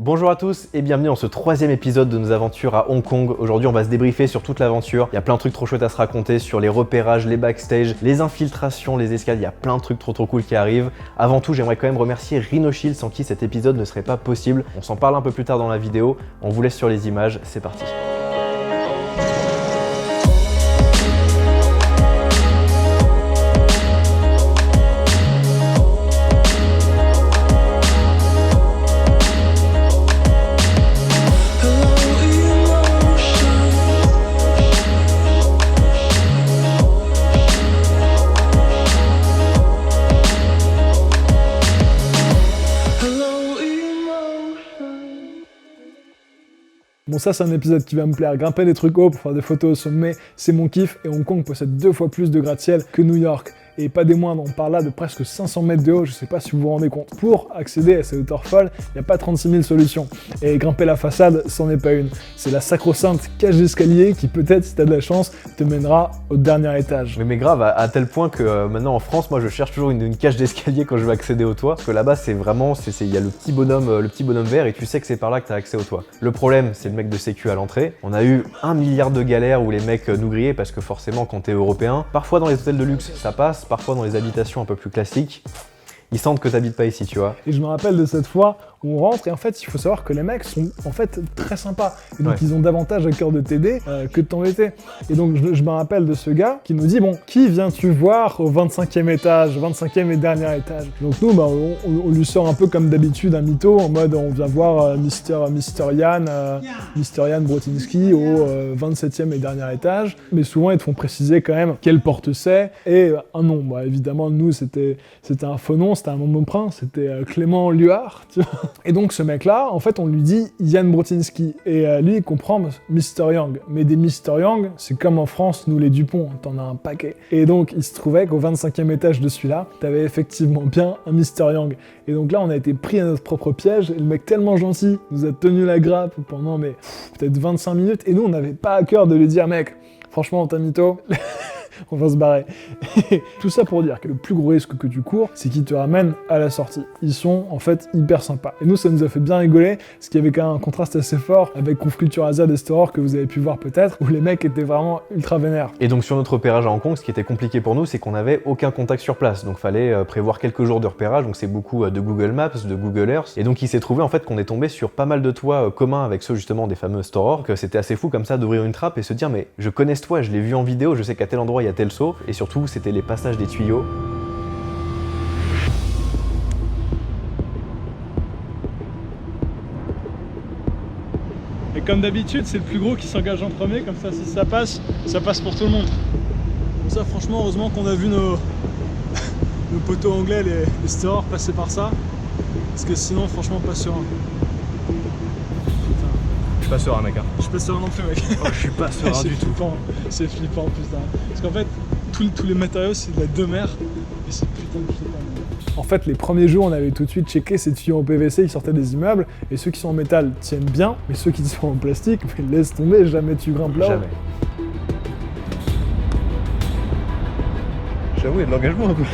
Bonjour à tous et bienvenue dans ce troisième épisode de nos aventures à Hong Kong. Aujourd'hui on va se débriefer sur toute l'aventure. Il y a plein de trucs trop chouettes à se raconter sur les repérages, les backstage, les infiltrations, les escales. Il y a plein de trucs trop cool qui arrivent. Avant tout, j'aimerais quand même remercier Rhinoshield sans qui cet épisode ne serait pas possible. On s'en parle un peu plus tard dans la vidéo. On vous laisse sur les images, c'est parti. Bon, ça c'est un épisode qui va me plaire. Grimper des trucs hauts pour faire des photos au sommet, c'est mon kiff, et Hong Kong possède 2 fois plus de gratte-ciel que New York. Et pas des moindres, on parle là de presque 500 mètres de haut, je sais pas si vous vous rendez compte. Pour accéder à ces hauteurs folles, il n'y a pas 36 000 solutions. Et grimper la façade, c'en est pas une. C'est la sacro-sainte cage d'escalier qui peut-être, si t'as de la chance, te mènera au dernier étage. Mais grave, à tel point que maintenant en France, moi je cherche toujours une cage d'escalier quand je veux accéder au toit. Parce que là-bas, c'est vraiment, il y a le petit bonhomme vert et tu sais que c'est par là que t'as accès au toit. Le problème, c'est le mec de sécu à l'entrée. On a eu 1 milliard de galères où les mecs nous grillaient parce que forcément, quand t'es européen, parfois dans les hôtels de luxe, ça passe, parfois dans les habitations un peu plus classiques, ils sentent que t'habites pas ici, tu vois. Et je me rappelle de cette fois où on rentre, et en fait, il faut savoir que les mecs sont en fait très sympas. Et donc, ils ont davantage à cœur de t'aider que de t'embêter. Et donc, je me rappelle de ce gars qui nous dit, bon, qui viens-tu voir au 25e étage, 25e et dernier étage? Donc nous, bah, on lui sort un peu comme d'habitude un mytho, en mode, on vient voir Mr. Yann Brotinski au 27e et dernier étage. Mais souvent, ils te font préciser quand même quelle porte c'est et un nom. Bah, évidemment, nous, c'était un faux nom, c'était un nom de mon prince, c'était Clément Luard, tu vois. Et donc ce mec-là, en fait, on lui dit Yann Brotinski. Et lui, il comprend Mr. Yang. Mais des Mr. Yang, c'est comme en France, nous les Dupont, t'en as un paquet. Et donc, il se trouvait qu'au 25e étage de celui-là, t'avais effectivement bien un Mr. Yang. Et donc là, on a été pris à notre propre piège. Et le mec tellement gentil nous a tenu la grappe pendant peut-être 25 minutes. Et nous, on n'avait pas à cœur de lui dire, mec, franchement, t'as mytho. On va se barrer. Tout ça pour dire que le plus gros risque que tu cours, c'est qu'ils te ramènent à la sortie. Ils sont en fait hyper sympas. Et nous, ça nous a fait bien rigoler, parce qu'il y avait quand même un contraste assez fort avec Conf Culture Asia d'Estoror que vous avez pu voir peut-être, où les mecs étaient vraiment ultra vénères. Et donc sur notre repérage à Hong Kong, ce qui était compliqué pour nous, c'est qu'on n'avait aucun contact sur place. Donc fallait prévoir quelques jours de repérage, donc c'est beaucoup de Google Maps, de Google Earth. Et donc il s'est trouvé en fait qu'on est tombé sur pas mal de toits communs avec ceux justement des fameux Estoror, que c'était assez fou comme ça d'ouvrir une trappe et se dire mais je connais ce toit, je l'ai vu en vidéo, je sais qu'à tel endroit il y a tel saut. Et surtout, c'était les passages des tuyaux. Et comme d'habitude, c'est le plus gros qui s'engage en premier, comme ça, si ça passe pour tout le monde. Bon, ça, franchement, heureusement qu'on a vu nos poteaux anglais, les stores, passer par ça. Parce que sinon, franchement, pas serein. Je suis pas serein, mec. Je suis pas serein non plus, mec. Oh, je suis pas serein du tout. C'est flippant, putain. Parce qu'en fait, tous les matériaux, c'est de la demeure. Et c'est putain de flippant. En fait, les premiers jours, on avait tout de suite checké ces tuyaux en PVC qui sortaient des immeubles. Et ceux qui sont en métal tiennent bien, mais ceux qui sont en plastique, mais laisse tomber, jamais tu grimpes là. Jamais. J'avoue, il y a de l'engagement un peu.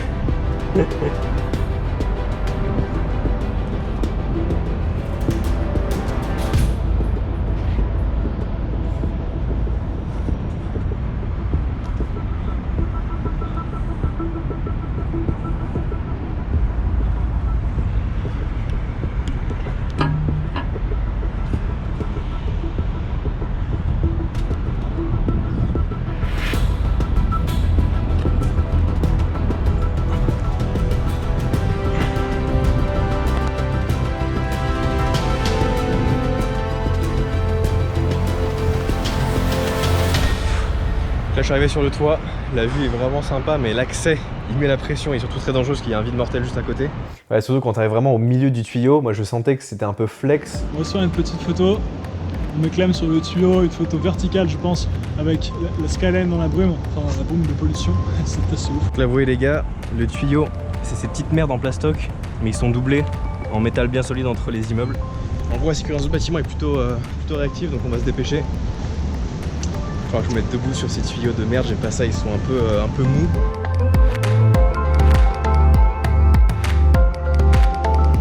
Là je suis arrivé sur le toit, la vue est vraiment sympa mais l'accès il met la pression et surtout très dangereux parce qu'il y a un vide mortel juste à côté. Ouais, surtout quand t'arrives vraiment au milieu du tuyau, moi je sentais que c'était un peu flex. On reçoit une petite photo, on me clame sur le tuyau, une photo verticale je pense, avec la skyline dans la brume, enfin la brume de pollution, c'est assez ouf. Donc là vous voyez les gars, le tuyau c'est ces petites merdes en plastoc mais ils sont doublés en métal bien solide entre les immeubles. En gros la sécurité du bâtiment est plutôt réactive donc on va se dépêcher. Il va falloir que je me mette debout sur ces tuyaux de merde, j'aime pas ça, ils sont un peu mous.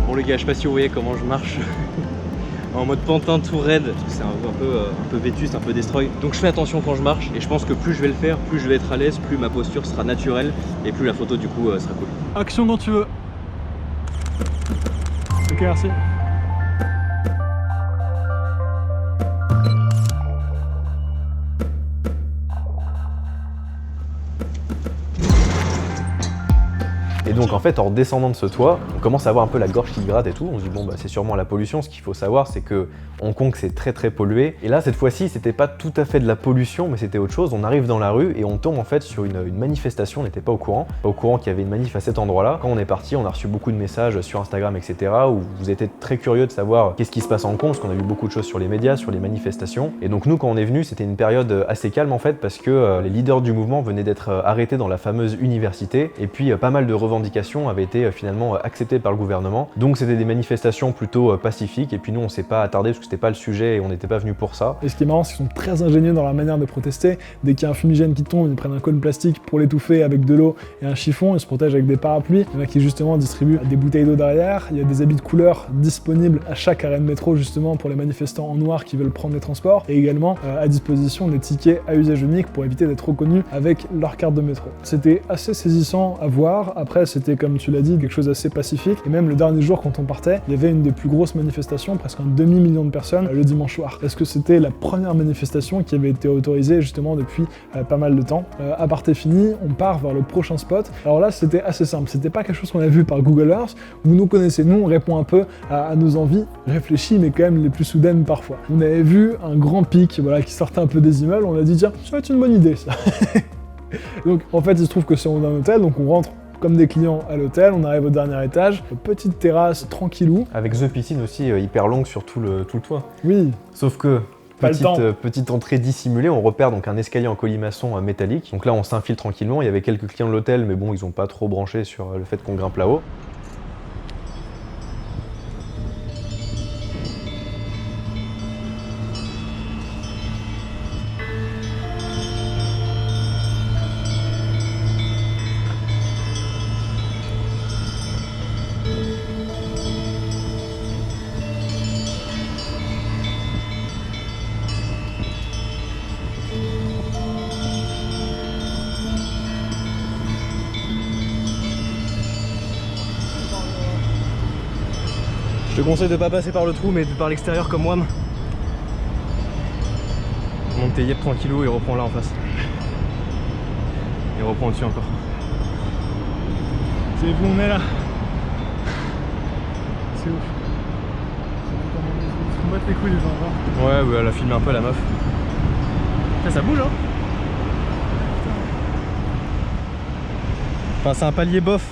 Bon les gars, je sais pas si vous voyez comment je marche. en mode pantin tout raide. C'est un peu vétuste, un peu destroy. Donc je fais attention quand je marche et je pense que plus je vais le faire, plus je vais être à l'aise, plus ma posture sera naturelle et plus la photo du coup sera cool. Action quand tu veux. Ok, merci. Et donc en fait en descendant de ce toit, on commence à avoir un peu la gorge qui gratte et tout, on se dit bon bah c'est sûrement la pollution. Ce qu'il faut savoir c'est que Hong Kong c'est très pollué, et là cette fois-ci c'était pas tout à fait de la pollution mais c'était autre chose. On arrive dans la rue et on tombe en fait sur une manifestation, on n'était pas au courant qu'il y avait une manif à cet endroit là. Quand on est parti on a reçu beaucoup de messages sur Instagram etc où vous étiez très curieux de savoir qu'est-ce qui se passe en Hong Kong, parce qu'on a vu beaucoup de choses sur les médias, sur les manifestations. Et donc nous quand on est venu c'était une période assez calme en fait parce que les leaders du mouvement venaient d'être arrêtés dans la fameuse université, et puis pas mal de revendications avaient été finalement acceptées par le gouvernement. Donc c'était des manifestations plutôt pacifiques, et puis nous on s'est pas attardé parce que c'était pas le sujet et on n'était pas venu pour ça. Et ce qui est marrant, c'est qu'ils sont très ingénieux dans la manière de protester. Dès qu'il y a un fumigène qui tombe, ils prennent un cône plastique pour l'étouffer avec de l'eau et un chiffon, ils se protègent avec des parapluies. Il y en a qui justement distribuent des bouteilles d'eau derrière, il y a des habits de couleur disponibles à chaque arrêt de métro justement pour les manifestants en noir qui veulent prendre les transports, et également à disposition des tickets à usage unique pour éviter d'être reconnus avec leur carte de métro. C'était assez saisissant à voir. Après c'était, comme tu l'as dit, quelque chose d'assez pacifique, et même le dernier jour quand on partait, il y avait une des plus grosses manifestations, presque un demi-million de personnes le dimanche soir, parce que c'était la première manifestation qui avait été autorisée justement depuis pas mal de temps. Aparté fini, on part vers le prochain spot. Alors là c'était assez simple, c'était pas quelque chose qu'on a vu par Google Earth. Vous nous connaissez, nous on répond un peu à nos envies réfléchies mais quand même les plus soudaines parfois. On avait vu un grand pic, voilà, qui sortait un peu des immeubles, on a dit tiens, ça va être une bonne idée ça. Donc en fait il se trouve que c'est un hôtel, donc on rentre comme des clients à l'hôtel, on arrive au dernier étage, petite terrasse tranquillou. Avec The Piscine aussi hyper longue sur tout le toit. Oui. Sauf que Pas le temps. petite entrée dissimulée, on repère donc un escalier en colimaçon métallique. Donc là on s'infile tranquillement, il y avait quelques clients de l'hôtel mais bon ils ont pas trop branché sur le fait qu'on grimpe là-haut. Je te conseille de pas passer par le trou mais par l'extérieur comme moi. Monte tes yeux tranquillou et reprends là en face. Et reprends au-dessus encore. C'est bon, on est là. C'est ouf. On bat les couilles les gens. Ouais, elle a filmé un peu la meuf. Ça bouge hein. Enfin c'est un palier bof.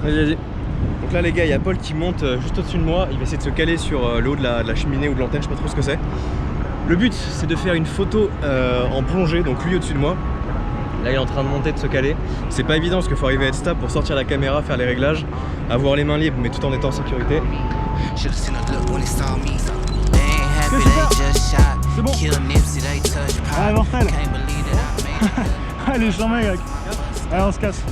Vas-y. Donc là les gars, il y a Paul qui monte juste au-dessus de moi. Il va essayer de se caler sur le haut de la cheminée ou de l'antenne, je sais pas trop ce que c'est. Le but c'est de faire une photo en plongée, donc lui au-dessus de moi. Là il est en train de monter, de se caler. C'est pas évident parce qu'il faut arriver à être stable pour sortir la caméra, faire les réglages, avoir les mains libres mais tout en étant en sécurité. C'est bon. Ah mortel. Allez, j'en mets mec. Allez on se casse.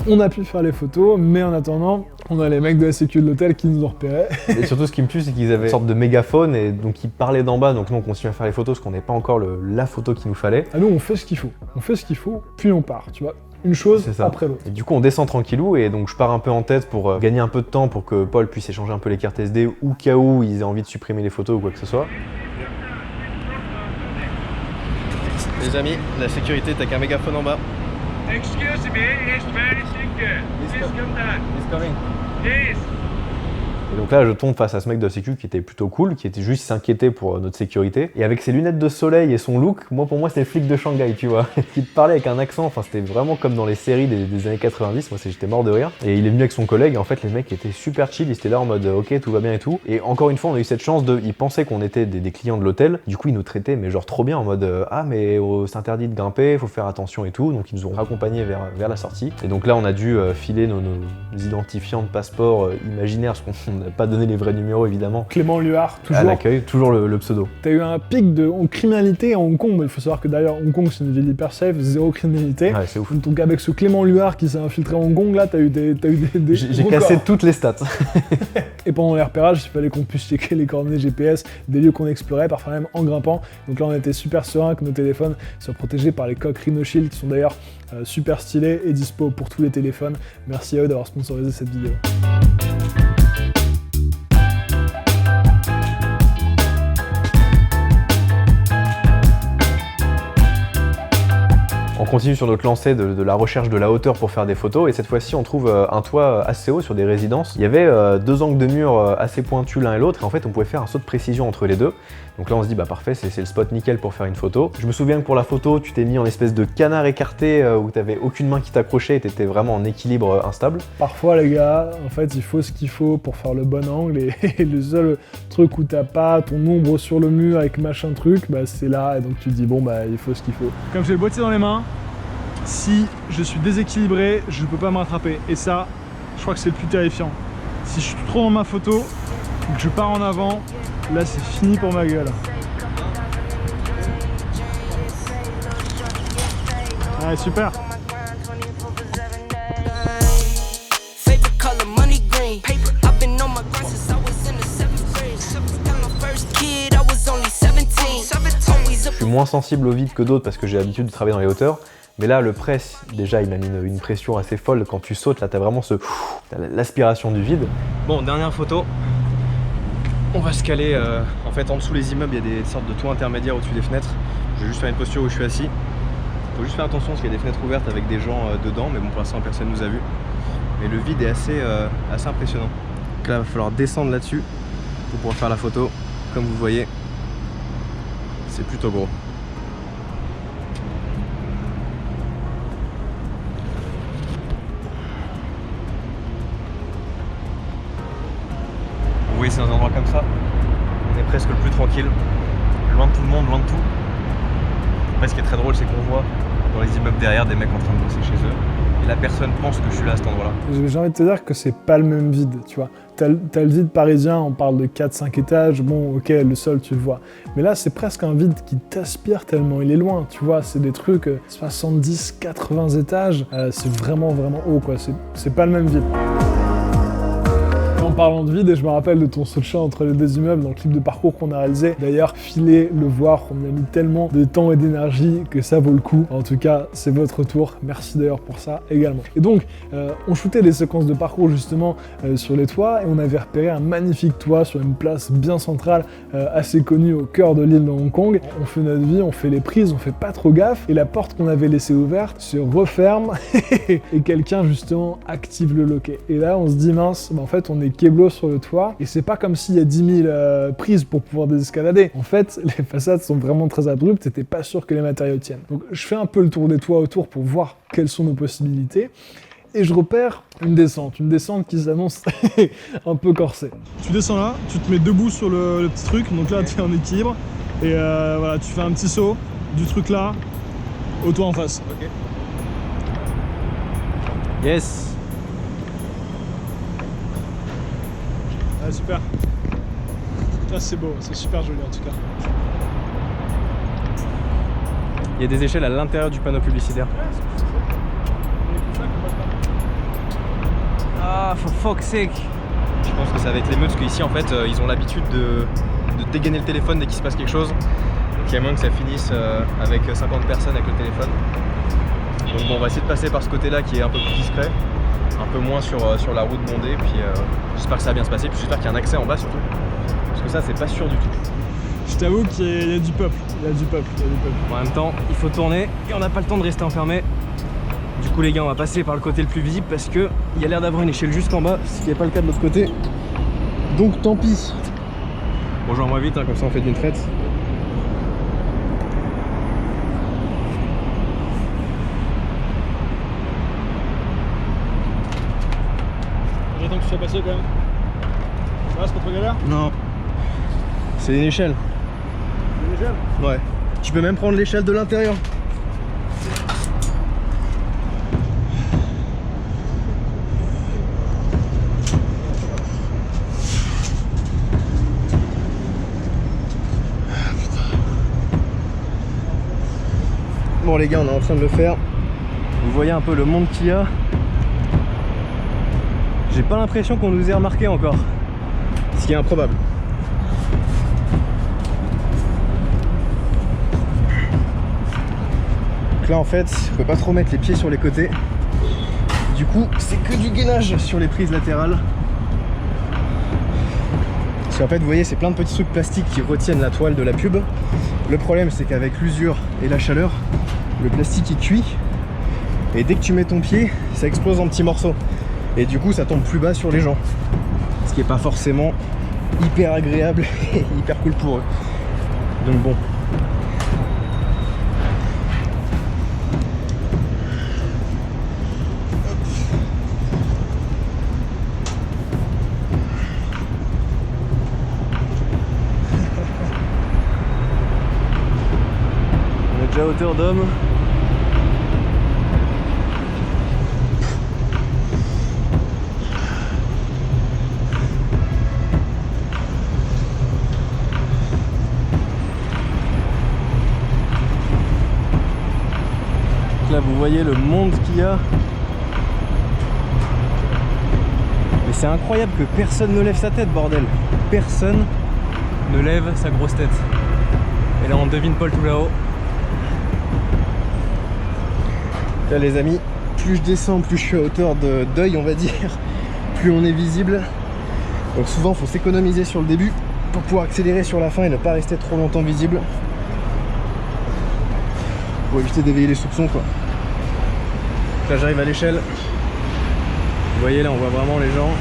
On a pu faire les photos, mais en attendant, on a les mecs de la sécu de l'hôtel qui nous ont repérés. Et surtout ce qui me tue c'est qu'ils avaient une sorte de mégaphone et donc ils parlaient d'en bas, donc nous on continue à faire les photos parce qu'on n'est pas encore la photo qu'il nous fallait. Ah nous on fait ce qu'il faut, puis on part, tu vois. Une chose après l'autre. Et du coup on descend tranquillou et donc je pars un peu en tête pour gagner un peu de temps pour que Paul puisse échanger un peu les cartes SD ou cas où ils aient envie de supprimer les photos ou quoi que ce soit. Les amis, la sécurité, t'as qu'un mégaphone en bas. Excuse me, it's very secret. Please come down. He's coming. Yes. Et donc là je tombe face à ce mec de la sécu qui était plutôt cool, qui était juste s'inquiéter pour notre sécurité. Et avec ses lunettes de soleil et son look, pour moi c'est le flic de Shanghai, tu vois. Il parlait avec un accent, enfin c'était vraiment comme dans les séries des années 90, moi j'étais mort de rire. Et il est venu avec son collègue et en fait les mecs étaient super chill, ils étaient là en mode ok tout va bien et tout. Et encore une fois on a eu cette chance ils pensaient qu'on était des clients de l'hôtel, du coup ils nous traitaient mais genre trop bien en mode ah mais c'est interdit de grimper, faut faire attention et tout. Donc ils nous ont raccompagnés vers la sortie. Et donc là on a dû filer nos identifiants de passeport imaginaires parce qu'on n'a pas donné les vrais numéros évidemment. Clément Luard, À toujours. l'accueil, toujours le pseudo. T'as eu un pic de criminalité à Hong Kong, mais il faut savoir que d'ailleurs Hong Kong c'est une ville hyper safe, zéro criminalité. Ouais, c'est ouf. Donc avec ce Clément Luard qui s'est infiltré à Hong Kong, là t'as eu des J'ai records. cassé toutes les stats. Et pendant les repérages, il fallait qu'on puisse checker les coordonnées GPS des lieux qu'on explorait, parfois même en grimpant. Donc là on était super serein que nos téléphones soient protégés par les coques Rhino Shield qui sont d'ailleurs super stylés et dispo pour tous les téléphones. Merci à eux d'avoir sponsorisé cette vidéo. On continue sur notre lancée de la recherche de la hauteur pour faire des photos et cette fois-ci on trouve un toit assez haut sur des résidences. Il y avait deux angles de mur assez pointus l'un et l'autre et en fait on pouvait faire un saut de précision entre les deux. Donc là on se dit bah parfait, c'est le spot nickel pour faire une photo. Je me souviens que pour la photo tu t'es mis en espèce de canard écarté où t'avais aucune main qui t'accrochait et t'étais vraiment en équilibre instable. Parfois les gars, en fait il faut ce qu'il faut pour faire le bon angle et le seul truc où t'as pas ton ombre sur le mur avec machin truc, bah c'est là et donc tu te dis bon bah il faut ce qu'il faut. Comme j'ai le boîtier dans les mains, si je suis déséquilibré, je peux pas me rattraper et ça, je crois que c'est le plus terrifiant. Si je suis trop dans ma photo, que je pars en avant, là c'est fini pour ma gueule. Allez super. Je suis moins sensible au vide que d'autres parce que j'ai l'habitude de travailler dans les hauteurs. Mais là, le press, déjà, il m'a mis une pression assez folle. Quand tu sautes, là, t'as vraiment l'aspiration du vide. Bon, dernière photo. On va se caler. En fait, en dessous les immeubles, il y a des sortes de toits intermédiaires au-dessus des fenêtres. Je vais juste faire une posture où je suis assis. Il faut juste faire attention parce qu'il y a des fenêtres ouvertes avec des gens dedans. Mais bon, pour l'instant, personne nous a vus. Mais le vide est assez impressionnant. Donc là, il va falloir descendre là-dessus pour pouvoir faire la photo. Comme vous voyez, c'est plutôt gros. Vous voyez, c'est dans un endroit comme ça, on est presque le plus tranquille, loin de tout le monde, loin de tout. Après, ce qui est très drôle, c'est qu'on voit dans les immeubles derrière des mecs en train de bosser chez eux, et la personne pense que je suis là à cet endroit-là. J'ai envie de te dire que c'est pas le même vide, tu vois. T'as le vide parisien, on parle de 4-5 étages, bon ok, le sol tu le vois. Mais là c'est presque un vide qui t'aspire tellement il est loin, tu vois, c'est des trucs 70-80 étages, c'est vraiment haut quoi, c'est pas le même vide. En parlant de vide, et je me rappelle de ton saut de chat entre les deux immeubles dans le clip de parcours qu'on a réalisé. D'ailleurs, filez le voir, on a mis tellement de temps et d'énergie que ça vaut le coup. En tout cas, c'est votre tour. Merci d'ailleurs pour ça également. Et donc, on shootait des séquences de parcours justement sur les toits et on avait repéré un magnifique toit sur une place bien centrale, assez connue au cœur de l'île de Hong Kong. On fait notre vie, on fait les prises, on fait pas trop gaffe et la porte qu'on avait laissée ouverte se referme et quelqu'un justement active le loquet. Et là, on se dit mince, bah, en fait, on est keblo sur le toit et c'est pas comme s'il y a 10 000 prises pour pouvoir désescalader. En fait, les façades sont vraiment très abruptes et t'es pas sûr que les matériaux tiennent. Donc je fais un peu le tour des toits autour pour voir quelles sont nos possibilités et je repère une descente qui s'annonce un peu corsée. Tu descends là, tu te mets debout sur le petit truc, donc là tu es en équilibre et voilà, tu fais un petit saut du truc là au toit en face. Ok. Yes. Ah, super. Là c'est beau, c'est super joli en tout cas. Il y a des échelles à l'intérieur du panneau publicitaire. Ah, for fuck's sake. Je pense que ça va être l'émeute parce qu'ici en fait ils ont l'habitude de dégainer le téléphone dès qu'il se passe quelque chose. Donc il y a moins que ça finisse avec 50 personnes avec le téléphone. Donc bon, on va essayer de passer par ce côté-là qui est un peu plus discret. Un peu moins sur la route bondée, puis j'espère que ça va bien se passer, puis j'espère qu'il y a un accès en bas surtout, parce que ça c'est pas sûr du tout. Je t'avoue qu'il y a du peuple, En même temps, il faut tourner, et on n'a pas le temps de rester enfermé. Du coup les gars, on va passer par le côté le plus visible, parce que il y a l'air d'avoir une échelle juste en bas, ce qui n'est pas le cas de l'autre côté. Donc tant pis. Bon, j'envoie vite, hein, comme ça on fait d'une traite. J'attends que tu sois passé quand même. Ça va, c'est pas trop galère? Non. C'est une échelle. Une échelle? Ouais. Tu peux même prendre l'échelle de l'intérieur. Bon les gars, on est en train de le faire. Vous voyez un peu le monde qu'il y a. J'ai pas l'impression qu'on nous ait remarqué encore. Ce qui est improbable. Donc là en fait, on peut pas trop mettre les pieds sur les côtés. Du coup, c'est que du gainage sur les prises latérales. Parce qu'en fait, vous voyez, c'est plein de petits trucs plastiques qui retiennent la toile de la pub. Le problème, c'est qu'avec l'usure et la chaleur, le plastique il cuit. Et dès que tu mets ton pied, ça explose en petits morceaux. Et du coup, ça tombe plus bas sur les gens. Ce qui est pas forcément hyper agréable et hyper cool pour eux. Donc bon. À hauteur d'homme. Là vous voyez le monde qu'il y a. Mais c'est incroyable que personne ne lève sa tête, bordel. Personne ne lève sa grosse tête. Et là on devine Paul tout là-haut. Là les amis, plus je descends, plus je suis à hauteur d'œil on va dire, plus on est visible. Donc souvent il faut s'économiser sur le début pour pouvoir accélérer sur la fin et ne pas rester trop longtemps visible. Pour éviter d'éveiller les soupçons quoi. Là j'arrive à l'échelle. Vous voyez là on voit vraiment les gens.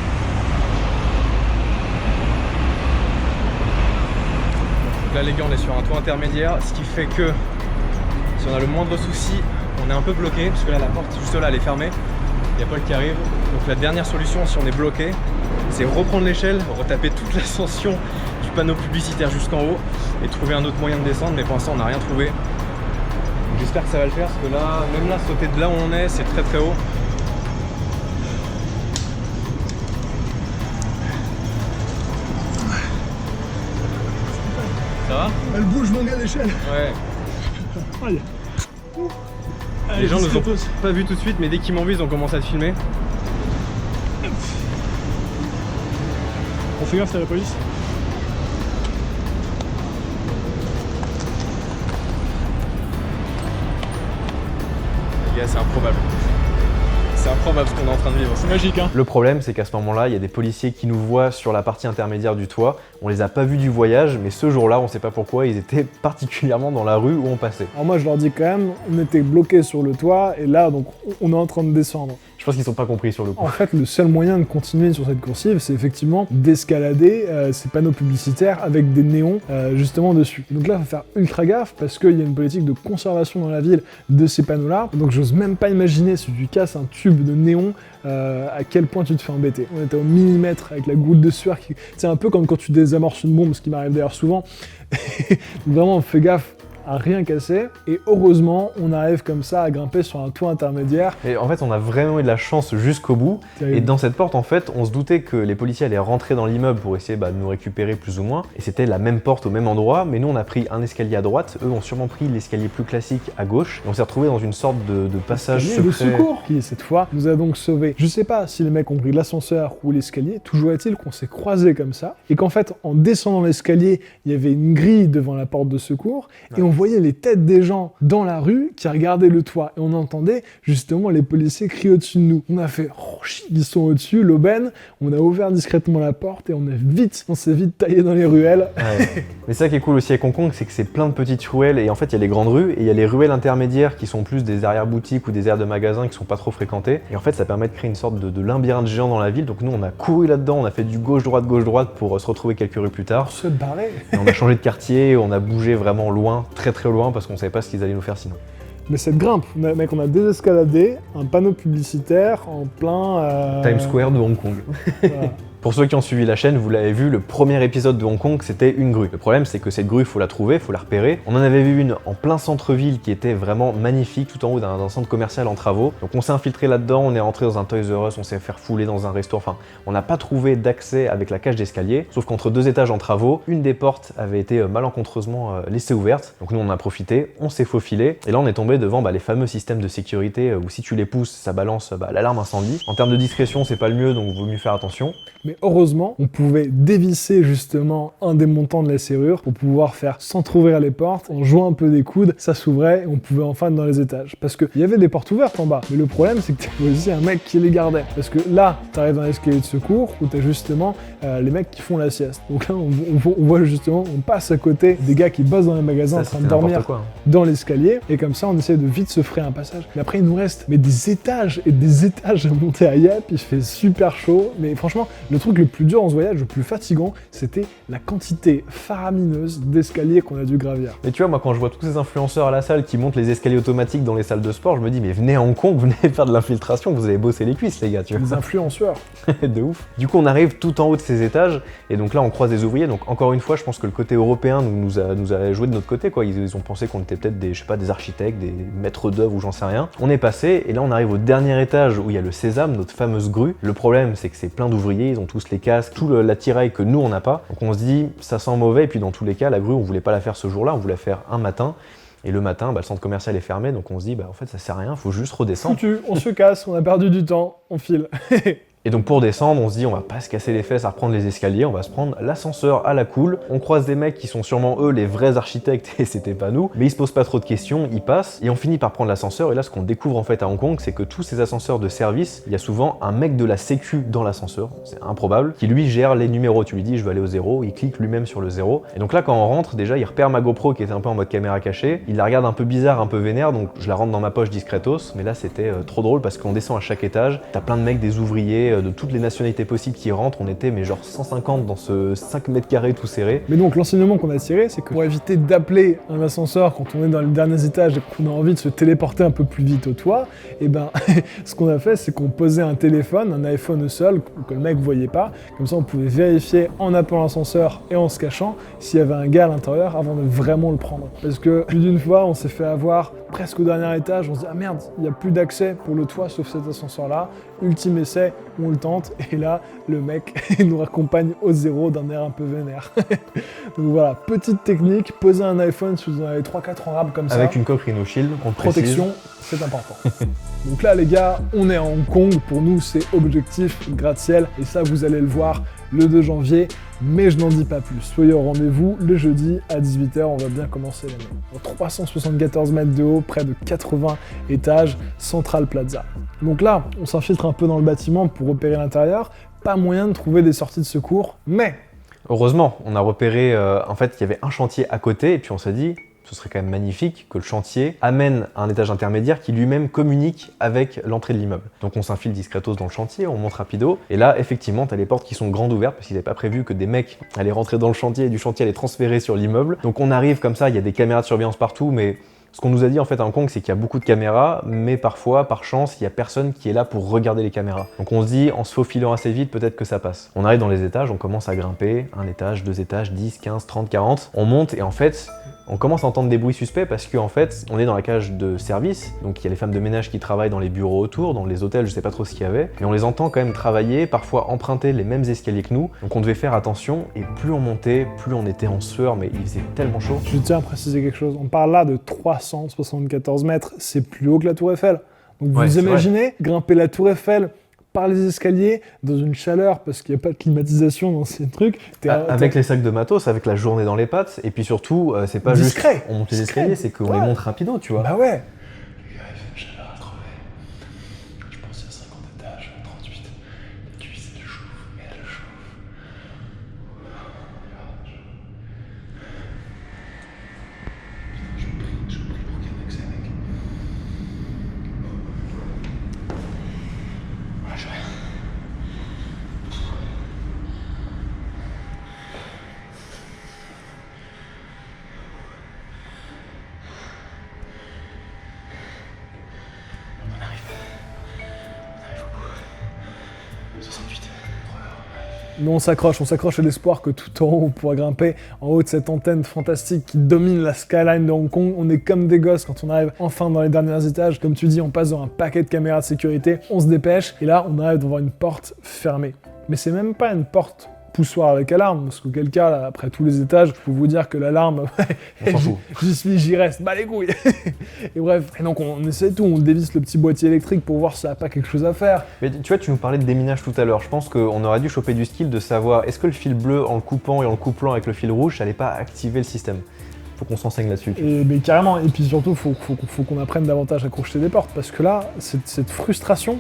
Donc là les gars on est sur un toit intermédiaire, ce qui fait que si on a le moindre souci, on est un peu bloqué parce que là la porte juste là elle est fermée, il y a Paul qui arrive. Donc la dernière solution si on est bloqué, c'est reprendre l'échelle, retaper toute l'ascension du panneau publicitaire jusqu'en haut et trouver un autre moyen de descendre, mais pour l'instant on n'a rien trouvé. J'espère que ça va le faire parce que là, même là, sauter de là où on est, c'est très très haut. Ça va? Elle bouge mon gars l'échelle. Ouais. Allez. Les gens nous ont pas vu tout de suite, mais dès qu'ils m'ont vu, ils ont commencé à te filmer. On fait gaffe, c'est la police. Les gars, c'est improbable. C'est improbable ce qu'on est en train de vivre. C'est magique, hein. Le problème, c'est qu'à ce moment-là, il y a des policiers qui nous voient sur la partie intermédiaire du toit. On les a pas vus du voyage, mais ce jour-là, on sait pas pourquoi, ils étaient particulièrement dans la rue où on passait. Alors moi je leur dis quand même, on était bloqués sur le toit et là donc on est en train de descendre. Je pense qu'ils sont pas compris sur le coup. En fait, le seul moyen de continuer sur cette coursive, c'est effectivement d'escalader ces panneaux publicitaires avec des néons justement dessus. Donc là, il faut faire ultra gaffe parce qu'il y a une politique de conservation dans la ville de ces panneaux-là. Donc j'ose même pas imaginer si tu casses un tube de néon, à quel point tu te fais embêter. On était au millimètre avec la goutte de sueur qui... C'est un peu comme quand tu désamorces une bombe, ce qui m'arrive d'ailleurs souvent. Vraiment, on fait gaffe à rien casser, et heureusement, on arrive comme ça à grimper sur un toit intermédiaire. Et en fait, on a vraiment eu de la chance jusqu'au bout. Terrible. Et dans cette porte, en fait, on se doutait que les policiers allaient rentrer dans l'immeuble pour essayer de nous récupérer plus ou moins. Et c'était la même porte au même endroit, mais nous, on a pris un escalier à droite. Eux ont sûrement pris l'escalier plus classique à gauche. Et on s'est retrouvé dans une sorte de passage Escalier secret. de secours qui, cette fois, nous a donc sauvés. Je sais pas si les mecs ont pris l'ascenseur ou l'escalier, toujours est-il qu'on s'est croisés comme ça, et qu'en fait, en descendant l'escalier, il y avait une grille devant la porte de secours, et on voyait les têtes des gens dans la rue qui regardaient le toit, et on entendait justement les policiers crier au-dessus de nous. On a fait oh, shit, ils sont au-dessus, l'aubaine, on a ouvert discrètement la porte et on s'est vite taillé dans les ruelles. Ouais. Mais ça qui est cool aussi avec Hong Kong, c'est que c'est plein de petites ruelles, et en fait il y a les grandes rues et il y a les ruelles intermédiaires qui sont plus des arrière-boutiques ou des aires de magasins qui sont pas trop fréquentées, et en fait ça permet de créer une sorte de labyrinthe géant dans la ville. Donc nous on a couru là-dedans, on a fait du gauche-droite pour se retrouver quelques rues plus tard. Se barrer. Et on a changé de quartier, on a bougé vraiment loin, très très loin, parce qu'on savait pas ce qu'ils allaient nous faire sinon. Mais cette grimpe, mec, on a désescaladé un panneau publicitaire en plein... Times Square de Hong Kong. Voilà. Pour ceux qui ont suivi la chaîne, vous l'avez vu, le premier épisode de Hong Kong, c'était une grue. Le problème, c'est que cette grue, il faut la trouver, il faut la repérer. On en avait vu une en plein centre-ville qui était vraiment magnifique, tout en haut d'un centre commercial en travaux. Donc on s'est infiltré là-dedans, on est rentré dans un Toys R Us, on s'est fait fouler dans un resto. Enfin, on n'a pas trouvé d'accès avec la cage d'escalier, sauf qu'entre 2 étages en travaux, une des portes avait été malencontreusement laissée ouverte. Donc nous, on a profité, on s'est faufilé, et là, on est tombé devant les fameux systèmes de sécurité où si tu les pousses, ça balance l'alarme incendie. En termes de discrétion, c'est pas le mieux, donc il vaut mieux faire attention. Mais heureusement, on pouvait dévisser justement un des montants de la serrure pour pouvoir faire s'entrouvrir les portes. En jouant un peu des coudes, ça s'ouvrait et on pouvait enfin être dans les étages. Parce qu'il y avait des portes ouvertes en bas. Mais le problème, c'est que t'avais aussi un mec qui les gardait. Parce que là, t'arrives dans l'escalier de secours où t'as justement les mecs qui font la sieste. Donc là, on voit justement, on passe à côté des gars qui bossent dans les magasins en train de dormir dans l'escalier. Et comme ça, on essaie de vite se frayer un passage. Mais après, il nous reste des étages et des étages à monter à Yep. Il fait super chaud. Mais franchement, le truc le plus dur dans ce voyage, le plus fatigant, c'était la quantité faramineuse d'escaliers qu'on a dû gravir. Et tu vois, moi, quand je vois tous ces influenceurs à la salle qui montent les escaliers automatiques dans les salles de sport, je me dis, mais venez à Hong Kong, venez faire de l'infiltration, vous allez bosser les cuisses, les gars, tu vois. Des influenceurs. De ouf. Du coup, on arrive tout en haut de ces étages, et donc là, on croise des ouvriers. Donc, encore une fois, je pense que le côté européen nous a joué de notre côté, quoi. Ils ont pensé qu'on était peut-être des architectes, des maîtres d'œuvre ou j'en sais rien. On est passé, et là, on arrive au dernier étage où il y a le sésame, notre fameuse grue. Le problème, c'est que c'est plein d'ouvriers, ils ont tous les casques, tout l'attirail que nous, on n'a pas. Donc, on se dit, ça sent mauvais, et puis dans tous les cas, la grue, on voulait pas la faire ce jour-là, on voulait la faire un matin. Et le matin, le centre commercial est fermé, donc on se dit, en fait, ça sert à rien, faut juste redescendre. Foutu, on se casse, on a perdu du temps, on file. Et donc pour descendre, on se dit on va pas se casser les fesses à reprendre les escaliers, on va se prendre l'ascenseur à la cool. On croise des mecs qui sont sûrement eux les vrais architectes et c'était pas nous, mais ils se posent pas trop de questions, ils passent et on finit par prendre l'ascenseur. Et là ce qu'on découvre en fait à Hong Kong, c'est que tous ces ascenseurs de service, il y a souvent un mec de la sécu dans l'ascenseur, c'est improbable, qui lui gère les numéros. Tu lui dis je veux aller au 0, il clique lui-même sur le 0. Et donc là quand on rentre, déjà il repère ma GoPro qui était un peu en mode caméra cachée, il la regarde un peu bizarre, un peu vénère, donc je la rentre dans ma poche discretos. Mais là c'était trop drôle parce qu'on descend à chaque étage, t'as plein de mecs, des ouvriers de toutes les nationalités possibles qui rentrent, on était mais genre 150 dans ce 5 mètres carrés tout serré. Mais donc l'enseignement qu'on a tiré, c'est que pour éviter d'appeler un ascenseur quand on est dans les derniers étages et qu'on a envie de se téléporter un peu plus vite au toit, et ce qu'on a fait, c'est qu'on posait un téléphone, un iPhone seul, que le mec voyait pas, comme ça on pouvait vérifier en appelant l'ascenseur et en se cachant s'il y avait un gars à l'intérieur avant de vraiment le prendre. Parce que plus d'une fois, on s'est fait avoir presque au dernier étage, on se dit ah merde, il n'y a plus d'accès pour le toit sauf cet ascenseur-là. Ultime essai, on le tente, et là, le mec nous raccompagne au 0 d'un air un peu vénère. Donc voilà, petite technique, poser un iPhone si vous en avez 3-4 en rab comme ça. Avec une coque Rhino Shield, on protection, c'est important. Donc là les gars, on est à Hong Kong, pour nous c'est objectif gratte-ciel, et ça vous allez le voir le 2 janvier, mais je n'en dis pas plus. Soyez au rendez-vous le jeudi à 18h, on va bien commencer l'année. 374 mètres de haut, près de 80 étages, Central Plaza. Donc là, on s'infiltre un peu dans le bâtiment pour repérer l'intérieur, pas moyen de trouver des sorties de secours, mais... Heureusement, on a repéré, en fait, il y avait un chantier à côté, et puis on s'est dit, ce serait quand même magnifique que le chantier amène à un étage intermédiaire qui lui-même communique avec l'entrée de l'immeuble. Donc on s'infile discretos dans le chantier, on monte rapido, et là, effectivement, t'as les portes qui sont grandes ouvertes, parce qu'ils n'avaient pas prévu que des mecs allaient rentrer dans le chantier, et du chantier allaient transférer sur l'immeuble. Donc on arrive comme ça, il y a des caméras de surveillance partout, mais... Ce qu'on nous a dit en fait à Hong Kong, c'est qu'il y a beaucoup de caméras, mais parfois, par chance, il n'y a personne qui est là pour regarder les caméras. Donc on se dit, en se faufilant assez vite, peut-être que ça passe. On arrive dans les étages, on commence à grimper, un étage, 2 étages, 10, 15, 30, 40. On monte et en fait, on commence à entendre des bruits suspects parce qu'en fait, on est dans la cage de service, donc il y a les femmes de ménage qui travaillent dans les bureaux autour, dans les hôtels, je sais pas trop ce qu'il y avait, mais on les entend quand même travailler, parfois emprunter les mêmes escaliers que nous, donc on devait faire attention, et plus on montait, plus on était en sueur, mais il faisait tellement chaud. Je tiens à préciser quelque chose, on parle là de 374 mètres, c'est plus haut que la Tour Eiffel. Donc vous imaginez grimper la Tour Eiffel par les escaliers, dans une chaleur, parce qu'il n'y a pas de climatisation dans ces trucs. Avec les sacs de matos, avec la journée dans les pattes, et puis surtout, c'est pas discret. Juste on monte les escaliers, c'est qu'on les monte rapido, tu vois. Bah ouais. Les gars, il fait chaleur à crever. Je pense qu'il y a 50 étages, 38. La cuisse, elle chauffe, elle chauffe. Je prie pour qu'il y ait un accès, mec. Voilà, je rien. On arrive au bout. 68. Mais on s'accroche à l'espoir que tout en haut, on pourra grimper en haut de cette antenne fantastique qui domine la skyline de Hong Kong. On est comme des gosses quand on arrive enfin dans les derniers étages. Comme tu dis, on passe dans un paquet de caméras de sécurité, on se dépêche, et là, on arrive devant une porte fermée. Mais c'est même pas une porte poussoir avec alarme, parce qu'auquel cas, là, après tous les étages, je peux vous dire que l'alarme, On s'en fout. j'y reste, bah les couilles. Et bref, et donc on essaie tout, on dévisse le petit boîtier électrique pour voir s'il n'y a pas quelque chose à faire. Mais tu vois, tu nous parlais de déminage tout à l'heure. Je pense qu'on aurait dû choper du skill de savoir est-ce que le fil bleu, en le coupant et en le couplant avec le fil rouge, ça allait pas activer le système. Faut qu'on s'enseigne là-dessus. Mais carrément, et puis surtout, faut qu'on apprenne davantage à crocheter des portes, parce que là, cette frustration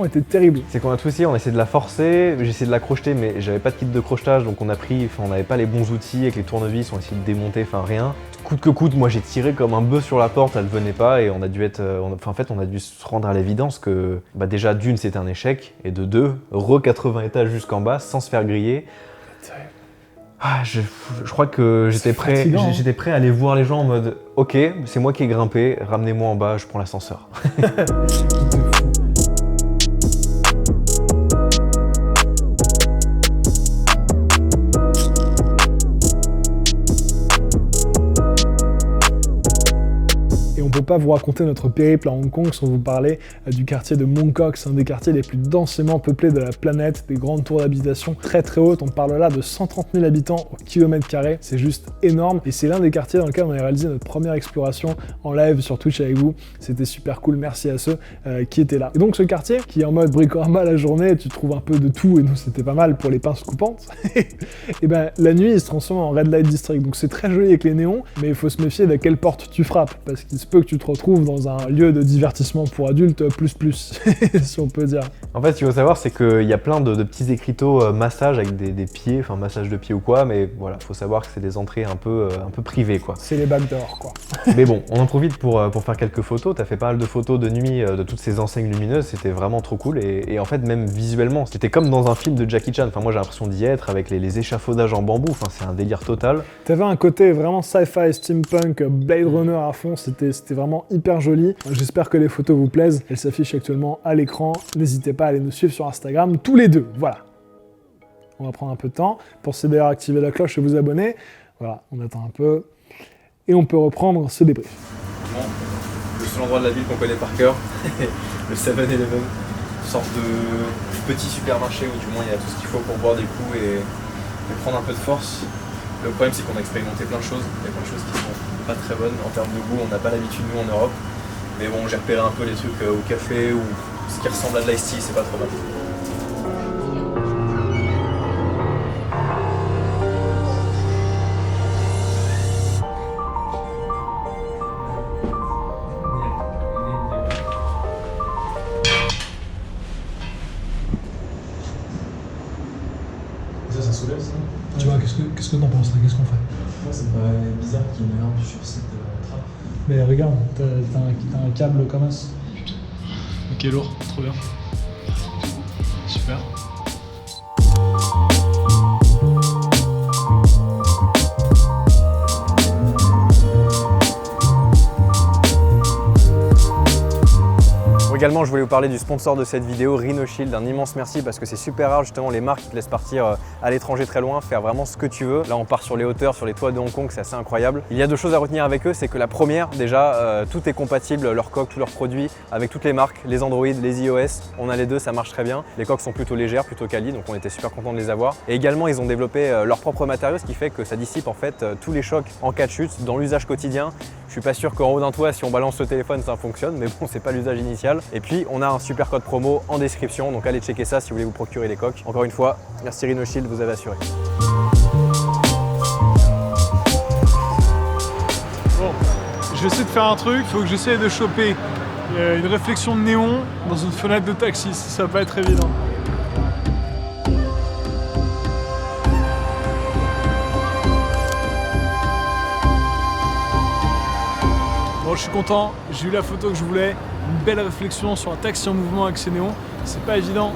était terrible. C'est qu'on a tout essayé, on a essayé de la forcer, j'ai essayé de la crocheter, mais j'avais pas de kit de crochetage, donc on n'avait pas les bons outils avec les tournevis, on a essayé de démonter, enfin rien. Coûte que coûte, moi j'ai tiré comme un bœuf sur la porte, elle venait pas, et on a dû se rendre à l'évidence que déjà d'une c'était un échec, et de deux, 80 étages jusqu'en bas sans se faire griller. Ah, je crois que j'étais prêt à aller voir les gens en mode ok, c'est moi qui ai grimpé, ramenez-moi en bas, je prends l'ascenseur. On ne peut pas vous raconter notre périple à Hong Kong sans vous parler du quartier de Mong Kok. C'est un des quartiers les plus densément peuplés de la planète, des grandes tours d'habitation très très hautes. On parle là de 130 000 habitants au kilomètre carré, c'est juste énorme. Et c'est l'un des quartiers dans lequel on a réalisé notre première exploration en live sur Twitch avec vous. C'était super cool, merci à ceux qui étaient là. Et donc ce quartier qui est en mode bricorama la journée, tu trouves un peu de tout, et nous c'était pas mal pour les pinces coupantes. Et ben la nuit il se transforme en Red Light District, donc c'est très joli avec les néons, mais il faut se méfier de quelle porte tu frappes, parce qu'il se peut que tu te retrouves dans un lieu de divertissement pour adultes plus, si on peut dire. En fait, ce qu'il faut savoir, c'est qu'il y a plein de petits écriteaux massage avec des pieds, enfin massage de pieds ou quoi, mais voilà, faut savoir que c'est des entrées un peu privées, quoi. C'est les backdoors, quoi. Mais bon, on en profite pour faire quelques photos. T'as fait pas mal de photos de nuit de toutes ces enseignes lumineuses, c'était vraiment trop cool, et en fait, même visuellement, c'était comme dans un film de Jackie Chan. Enfin, moi j'ai l'impression d'y être avec les échafaudages en bambou, enfin, c'est un délire total. T'avais un côté vraiment sci-fi, steampunk, Blade Runner à fond, c'était vraiment hyper joli. J'espère que les photos vous plaisent. Elles s'affichent actuellement à l'écran. N'hésitez pas à aller nous suivre sur Instagram, tous les deux. Voilà. On va prendre un peu de temps. Pensez d'ailleurs à activer la cloche et vous abonner. Voilà, on attend un peu. Et on peut reprendre ce débrief. Le seul endroit de la ville qu'on connaît par cœur, le 7-Eleven. Une sorte de petit supermarché où du moins il y a tout ce qu'il faut pour boire des coups et prendre un peu de force. Le problème c'est qu'on a expérimenté plein de choses. Il y a plein de choses qui sont pas très bonnes en termes de goût, on n'a pas l'habitude nous en Europe. Mais bon, j'ai repéré un peu les trucs au café ou ce qui ressemble à de l'ice tea, c'est pas trop mal. Ça soulève ça. Tu vois, qu'est-ce que t'en penses là? Qu'est-ce qu'on fait? Moi ça me paraît bizarre qu'il y ait une lampe sur cette trappe. Mais regarde, t'as un câble comme ça. Ok, lourd, trop bien. Super. Également, je voulais vous parler du sponsor de cette vidéo, Rhino Shield. Un immense merci parce que c'est super rare justement les marques qui te laissent partir à l'étranger très loin, faire vraiment ce que tu veux. Là, on part sur les hauteurs, sur les toits de Hong Kong, c'est assez incroyable. Il y a deux choses à retenir avec eux, c'est que la première, déjà, tout est compatible, leur coque, tous leurs produits, avec toutes les marques, les Android, les iOS. On a les deux, ça marche très bien. Les coques sont plutôt légères, plutôt quali, donc on était super contents de les avoir. Et également, ils ont développé leur propre matériau, ce qui fait que ça dissipe en fait tous les chocs en cas de chute dans l'usage quotidien. Je suis pas sûr qu'en haut d'un toit, si on balance le téléphone, ça fonctionne, mais bon, c'est pas l'usage initial. Et puis, on a un super code promo en description, donc allez checker ça si vous voulez vous procurer les coques. Encore une fois, merci Rhino Shield, vous avez assuré. Bon, je vais essayer de faire un truc, il faut que j'essaye de choper une réflexion de néon dans une fenêtre de taxi, ça va pas être évident. Bon, je suis content, j'ai eu la photo que je voulais, une belle réflexion sur un taxi en mouvement avec ses néons. C'est pas évident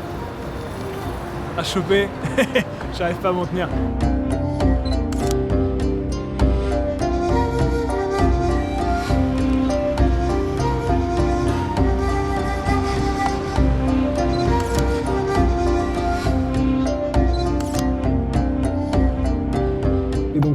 à choper, j'arrive pas à m'en tenir.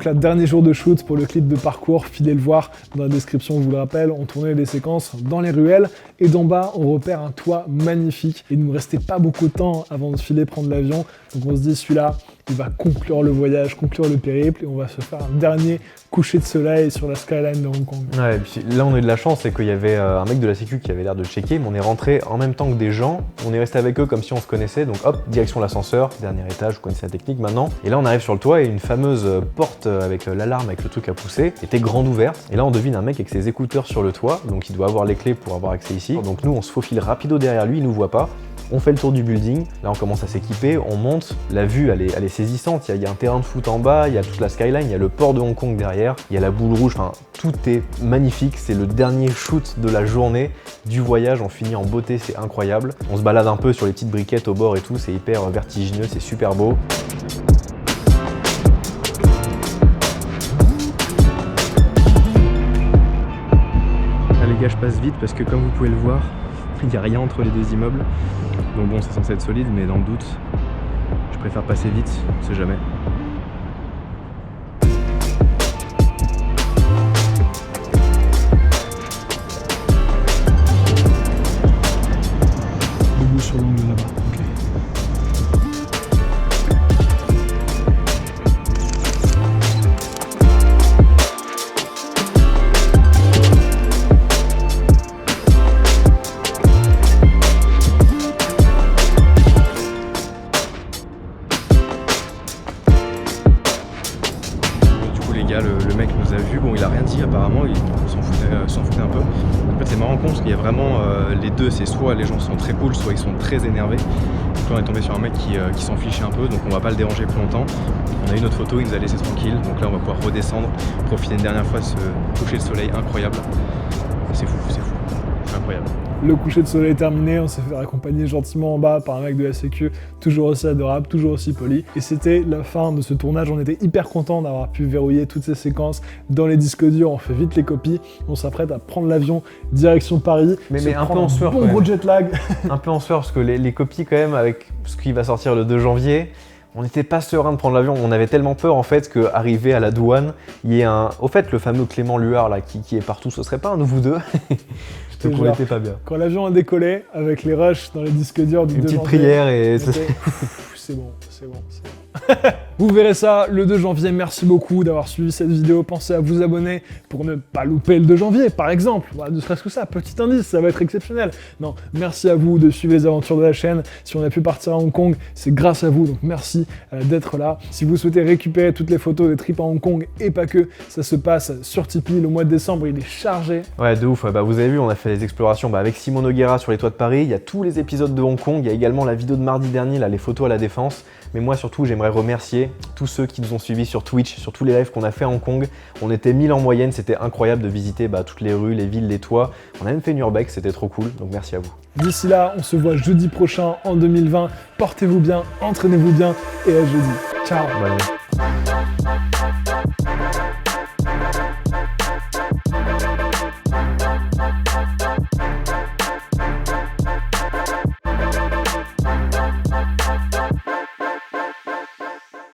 là, dernier jour de shoot pour le clip de parcours, filez le voir dans la description, je vous le rappelle, on tournait des séquences dans les ruelles et d'en bas on repère un toit magnifique. Il ne nous restait pas beaucoup de temps avant de filer prendre l'avion, donc on se dit celui-là, il va conclure le voyage, conclure le périple et on va se faire un dernier coucher de soleil sur la skyline de Hong Kong. Ouais, et puis là on a eu de la chance, c'est qu'il y avait un mec de la sécu qui avait l'air de checker, mais on est rentré en même temps que des gens, on est resté avec eux comme si on se connaissait, donc hop, direction l'ascenseur, dernier étage, vous connaissez la technique maintenant. Et là on arrive sur le toit et une fameuse porte avec l'alarme, avec le truc à pousser, était grande ouverte. Et là on devine un mec avec ses écouteurs sur le toit, donc il doit avoir les clés pour avoir accès ici. Donc nous on se faufile rapido derrière lui, il nous voit pas. On fait le tour du building, là on commence à s'équiper, on monte, la vue elle est saisissante, il y a un terrain de foot en bas, il y a toute la skyline, il y a le port de Hong Kong derrière, il y a la boule rouge, enfin tout est magnifique, c'est le dernier shoot de la journée du voyage, on finit en beauté, c'est incroyable. On se balade un peu sur les petites briquettes au bord et tout, c'est hyper vertigineux, c'est super beau. Là les gars, je passe vite parce que comme vous pouvez le voir, il n'y a rien entre les deux immeubles. Donc bon, c'est censé être solide, mais dans le doute, je préfère passer vite, on sait jamais. Debout sur l'angle là-bas, ok. Le mec nous a vu, bon il a rien dit apparemment, il s'en foutait un peu. En fait c'est marrant con parce qu'il y a vraiment les deux, c'est soit les gens sont très cool, soit ils sont très énervés. Donc là on est tombé sur un mec qui s'en fichait un peu, donc on va pas le déranger plus longtemps. On a eu notre photo, il nous a laissé tranquille, donc là on va pouvoir redescendre, profiter une dernière fois de ce coucher de soleil incroyable. C'est fou, c'est incroyable. Le coucher de soleil est terminé, on s'est fait accompagner gentiment en bas par un mec de la sécu, toujours aussi adorable, toujours aussi poli. Et c'était la fin de ce tournage, on était hyper contents d'avoir pu verrouiller toutes ces séquences dans les disques durs, on fait vite les copies, on s'apprête à prendre l'avion direction Paris. Mais un peu en sueur bon gros jet lag. Un peu en sueur parce que les copies quand même, avec ce qui va sortir le 2 janvier, on n'était pas serein de prendre l'avion, on avait tellement peur en fait qu'arrivé à la douane, il y ait au fait le fameux Clément Luard là qui est partout, ce serait pas un de vous deux? Donc on n'était pas bien. Quand l'avion a décollé, avec les rushs dans les disques durs du 2 Une petite janvier, prière et... c'est bon. Vous verrez ça le 2 janvier, merci beaucoup d'avoir suivi cette vidéo, pensez à vous abonner pour ne pas louper le 2 janvier par exemple, voilà, ne serait-ce que ça, petit indice, ça va être exceptionnel. Non, merci à vous de suivre les aventures de la chaîne, si on a pu partir à Hong Kong, c'est grâce à vous, donc merci d'être là. Si vous souhaitez récupérer toutes les photos des trips à Hong Kong et pas que, ça se passe sur Tipeee, le mois de décembre il est chargé. Ouais de ouf, bah, vous avez vu on a fait les explorations avec Simon Noguera sur les toits de Paris, il y a tous les épisodes de Hong Kong, il y a également la vidéo de mardi dernier, là les photos à la Défense, mais moi surtout j'aimerais remercier tous ceux qui nous ont suivis sur Twitch, sur tous les lives qu'on a fait à Hong Kong. On était 1000 en moyenne, c'était incroyable de visiter toutes les rues, les villes, les toits. On a même fait une urbex, c'était trop cool, donc merci à vous. D'ici là, on se voit jeudi prochain en 2020. Portez-vous bien, entraînez-vous bien et à jeudi. Ciao. Bonne nuit.